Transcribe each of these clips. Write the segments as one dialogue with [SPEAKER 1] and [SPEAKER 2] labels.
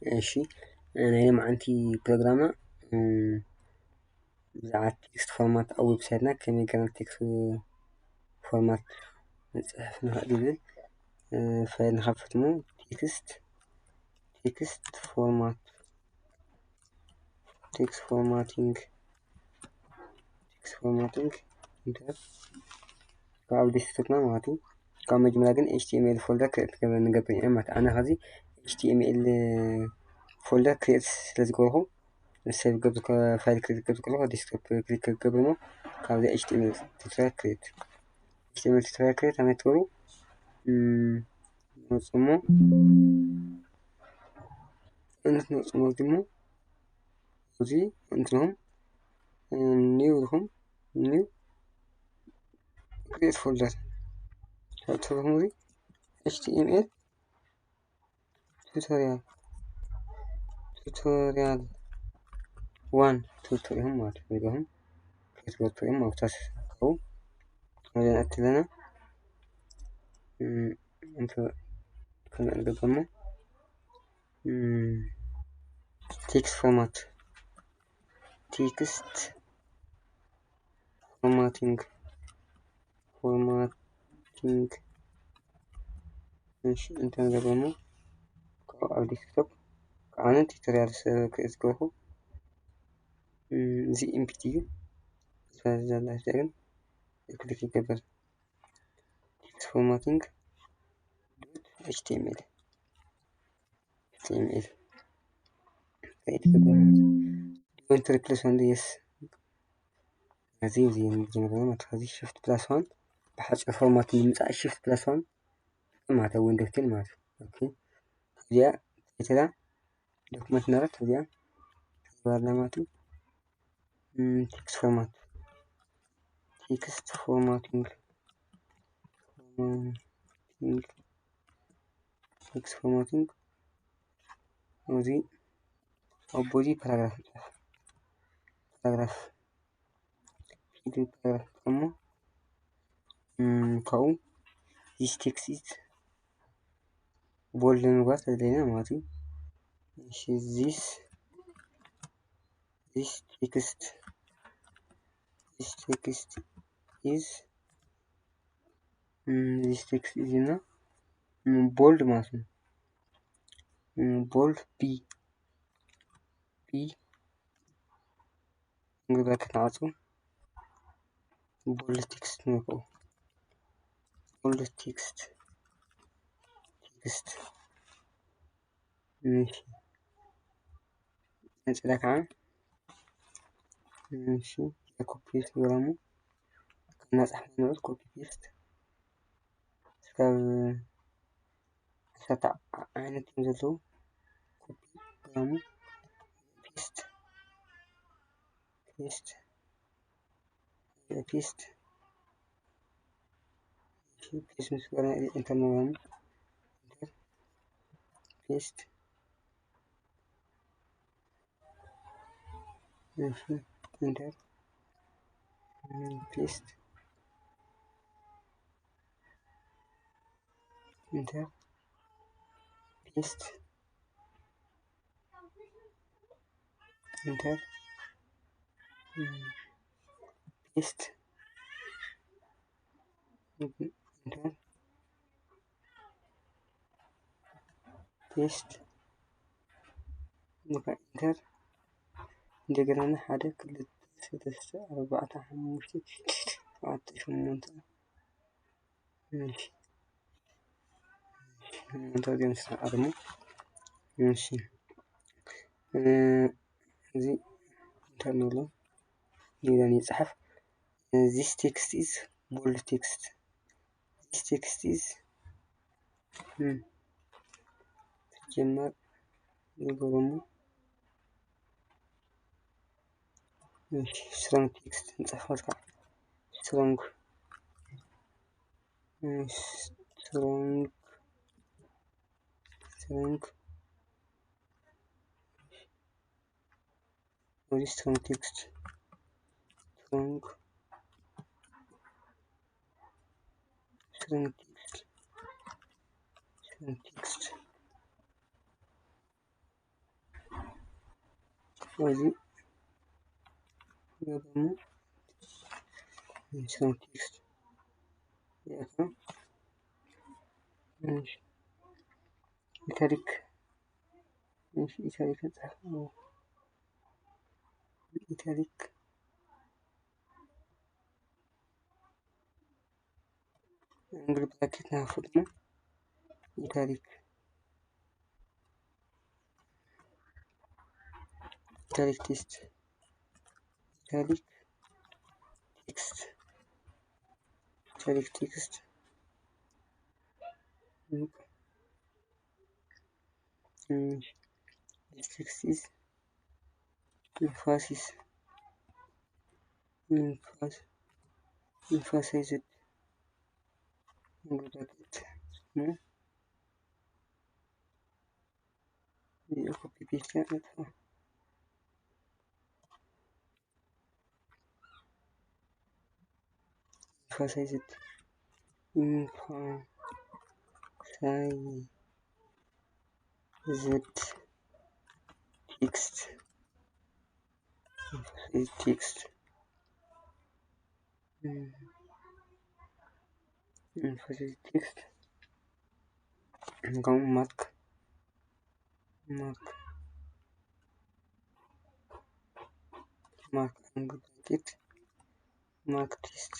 [SPEAKER 1] ماشي. أنا هنا عندي بروجرامة بزعل تكست فورمات أو ويب سايتنا كمية كان تكست فورمات نحن هذه فنخفتمو تكست فورمات تكست فورماتينج انتر كاو ديستنا ماتي كاو مجموعة HTML فولدر كريت نقبل مات أنا هذه HTML فولدر كريت سلزقوه السيف قبل فايل كريت قبل ديسكتوب كريت قبل ما كاو HTML كريت هم يتقولوا نصمو نصمو دمو وزي انتهم نيو كريت فولدر هتفهموا دي HTML tutorial 1 tutorial هم تلقاهم كريت tutorial ما أو هذا أكتبنا انتو كنا نقدمه text formatting ماشي انت نقدمه كاو ديسكتوب كأنا tutorial كريت كوهو زي MPTU فهذا هاشتاج كليك قبل text formatting HTML كريت قبل وانت replace one yes هذه زي ما تخذي shift plus one بحاجة formatting متاع shift plus one ما تون دكتور ما اوكي يا كده دوكمنت نرت يا برنامجي text formatting وزي أو body paragraph كم كأو this text is bold نقاط لدينا ماضي this text هنا bold مثلا bold B نقدر نعطو bold text نقول bold text ماشي نسألك عن ماشي كوبي برامو الناس احنا نقول كوبي بيست ستع عين تنزلو كوبي برامو بيست مسؤولة انت مرامو بيست ماشي انتر بيست انتر بيست انتر بيست انتر بيست انتر እንደገና ሓደ ክልተ ሰለስተ ኣርባዕተ ሓሙሽተ ሸውዓተ ሸሞንተ ماشي نترجم أرمو ماشي زي انترنولو ليلان يصحف this text is bold text تجمع يقولون strong text نصحفها strong very strong text እዚህ ደግሞ ሰው ቴክስት የት ነው? ኢታሊክ ኢታሊክ ጻፈው ኢታሊክ እንግዲህ ብራኬት ናፉት ነው። ኢታሊክ ቴክስት ኢታሊክ ቴክስት ኢታሊክ ቴክስት ቴክስት ኢዝ ኢንፋሲስ emphasized bracket ነው። የኮፒ ፔስት ያመጣው emphasized text text emphasized text go mark angle bracket mark text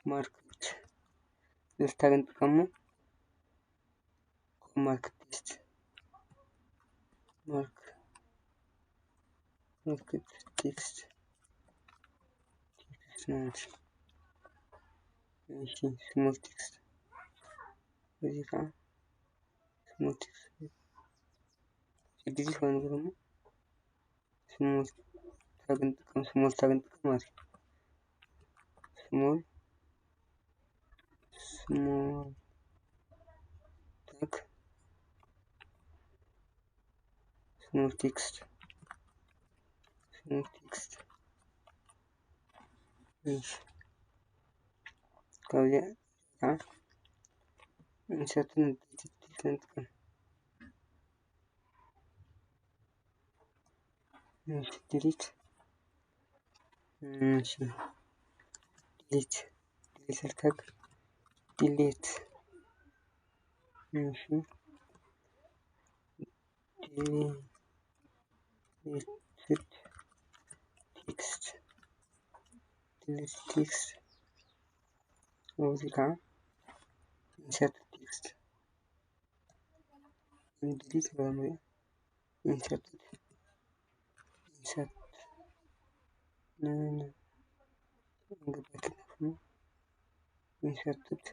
[SPEAKER 1] market ልታገኝ ጥቅሙ mark text market text ነው። እሺ ስሞል ቴክስት እዚህ ጋር ስሞል ቴክስት እዚህ ሆነ ደግሞ ስሞል ታግን ጥቅም ማለት ነው። ስሞል ታግ ስሞል ቴክስት እሺ ከዚያ እንሰትን ጥቅም ዲሊት ታግ ዲሊት ቴክስት እዚህ ጋር ኢንሰርት ቴክስት ዲሊት በመያ ኢንሰርት inserted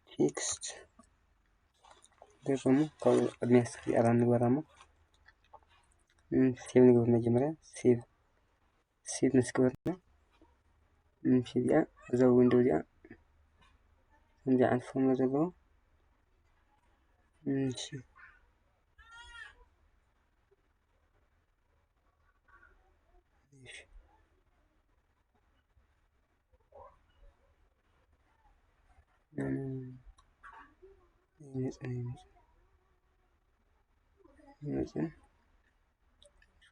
[SPEAKER 1] text ደግሞ ከሚያስፈልግ አራን ወራማ ሴቭ ንግበር መጀመሪያ ሴቭ መስክበር ነው። እዚያ እዛው ዊንዶው እዚያ እንጂ አልፎ መዘጋው እሺ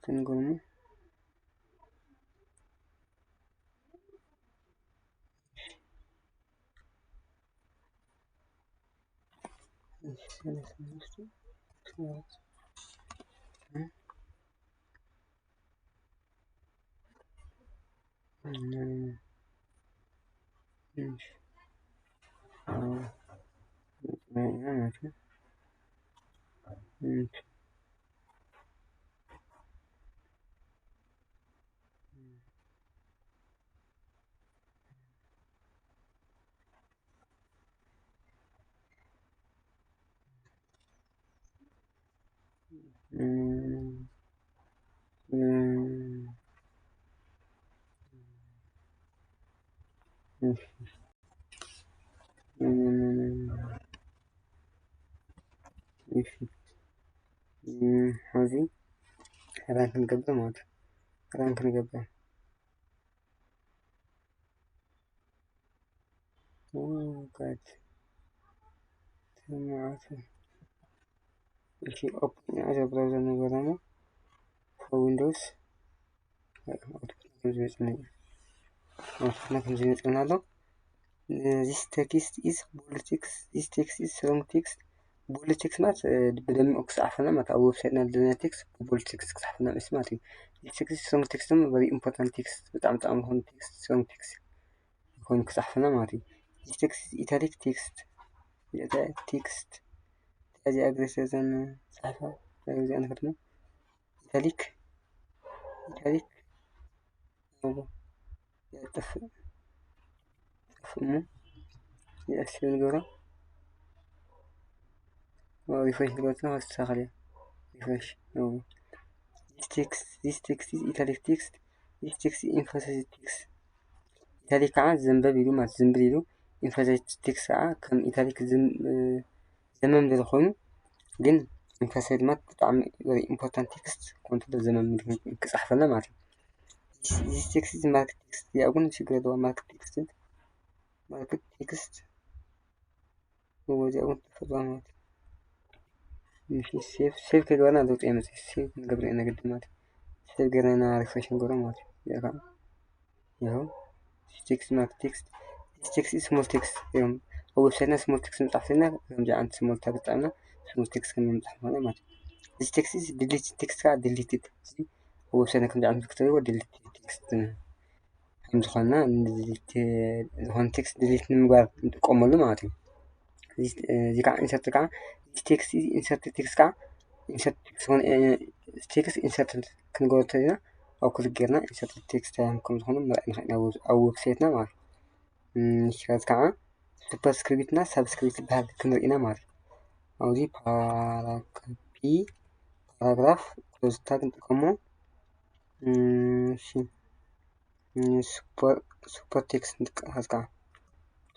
[SPEAKER 1] ከንጎሙ هذه راح نقدم هذا راح نقدم قاعد እሺ ኦፕን አዘ ብራውዘር ነገር ደግሞ ዊንዶውስ ከምዚ ይመጽልናለሁ። this text is bold text, this text is strong text። bold text ማለት ብደሚቁ ክጽሓፈና ማለት ኣብ ዌብሳይትና ዘለና ቴክስት bold text ክጽሓፈና ማለት እዩ። this text is strong text ደግሞ very important text በጣም ጠቃሚ ዝኾነ ቴክስት strong text ኮይኑ ክጽሓፈና ማለት እዩ። this text is italic text text እዚኣ ግሬሰዘን ጻሕፋ እዚኣ ነፈትሞ ኢታሊክ يطفئ يأسف الجرى وريفرش دلوقتي هستخدم ريفرش this text is italic text this text is emphasized text italic عاد زنبب يلو ما زنبل يلو emphasized text كم italic زمن بالخون ግን emphasized ما بتعم very important text كنت بالزمن من كصحفنا معي this text is market text يا أقول شو قالوا market text هو دي أقول تفضل ماشي سيف كده أنا دوت إيه مثلا سيف من قبل أنا قدمت سيف قرنا أنا أعرف إيش نقوله ما أدري ياهو text market text this text is small text يوم هو بسيطنا small text متعفينا يوم جاء عند small text عنا small text كم متعفينا ما أدري this text is deleted text كا deleted هو بسيطنا كم جاء عند كتير deleted text هم دخلنا هون تكست ديليت نمبر قوملو معناته دي كان insert كان text insert text كان insert text هون text insert كنقول ترينا أو كل جرنا insert text هم دخلنا مرة أو وebsiteنا معناته شكل كان superscriptنا subscript بهذا كنرينا معناته أو دي paragraph close tag نتقمو شيء super text هذا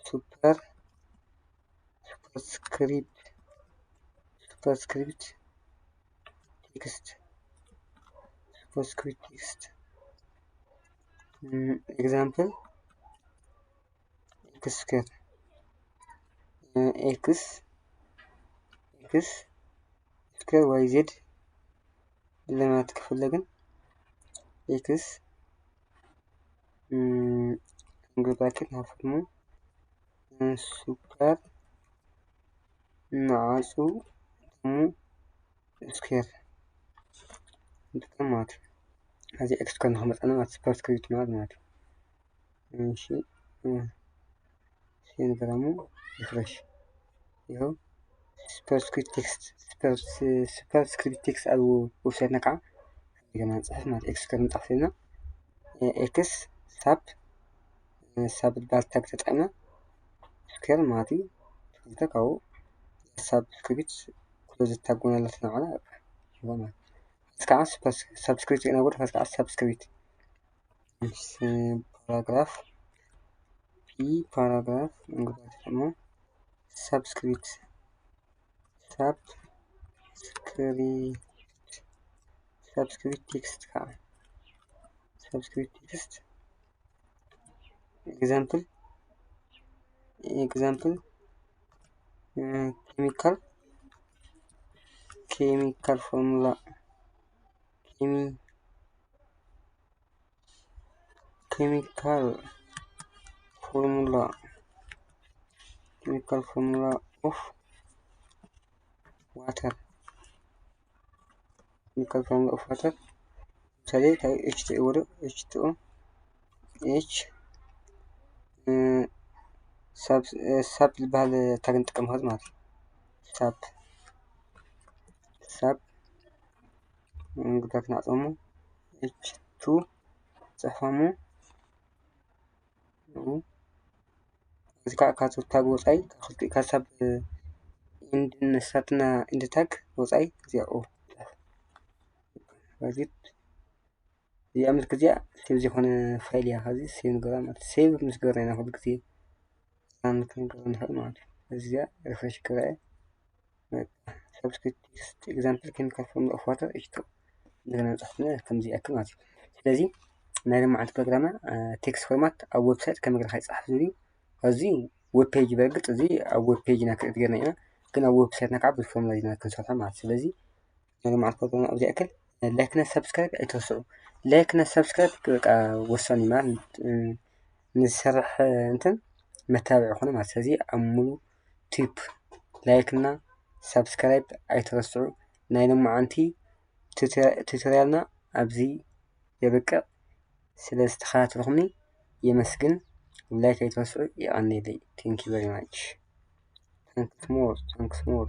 [SPEAKER 1] superscript text example x square x square y z لما تكفلقن x نقول باكت نفهمه سوبر نعاسو مو سكير نتكلمات هذه اكس كان محمد انا ما سبسكريبت مات ماشي سين جرامو ريفرش يو سبسكريبت تكست او ويبسايت نقع كنا نصحف مات اكس كان مطفينا اكس ساب البالتاك تطعنا سكير ماتي تلتقوا سبسكريبت كلوز التاقونا لسنا على شو سكاس سبسكريبت أنا أقول سكاس سبسكريبت باراجراف نقول اسمه سبسكريبت تكست سبسكريبت تكست example chemical formula of water مثالي H2O H ساب البال تاقن تقم هذا مات ساب نقدر نعطمه H2 صحفمه ذكاء كاتو تاق وصاي كاسب إن ساتنا إن تاق وصاي زي أو وزيت زي أمر كذا سيف زي هون فايل يا هذه سيف نقرأ سيف مش قرأنا هذا كذي أنا كن قرأنا هذا مات زي رفرش كذا subscript example chemical formula of water H2 نقدر نصحنا كم زي أكل مات لازم نعلم مع البرنامج text format أو ويب سايت كم يقدر يصحح زي هذه ويب page برقت زي أو ويب page ناكل تقدرنا ግን ኣብ ዌብሳይትና ከዓ ብፎርሙላ ዲና ክንሰርሖ ማለት ስለዚ ንልምዓት ፕሮግራም ኣብዚ ያክል ላይክና ሰብስክራይብ ኣይትርስዑ ላይክና ሰብስክራይብ በቃ ወሳኒ ማለት ንዝሰርሕ እንትን መታበዒ ይኾነ ማለት ስለዚ ኣብ ሙሉእ ቲፕ ላይክና ሰብስክራይብ ኣይትርስዑ ናይ ሎማዓንቲ ቱቶሪያልና ኣብዚ የበቅዕ ስለ ዝተኸታተልኩምኒ የመስግን ላይክ ኣይትርስዑ ይቀኒለይ ቴንክ ዩ ቨሪ ማች ታንክስ ሞር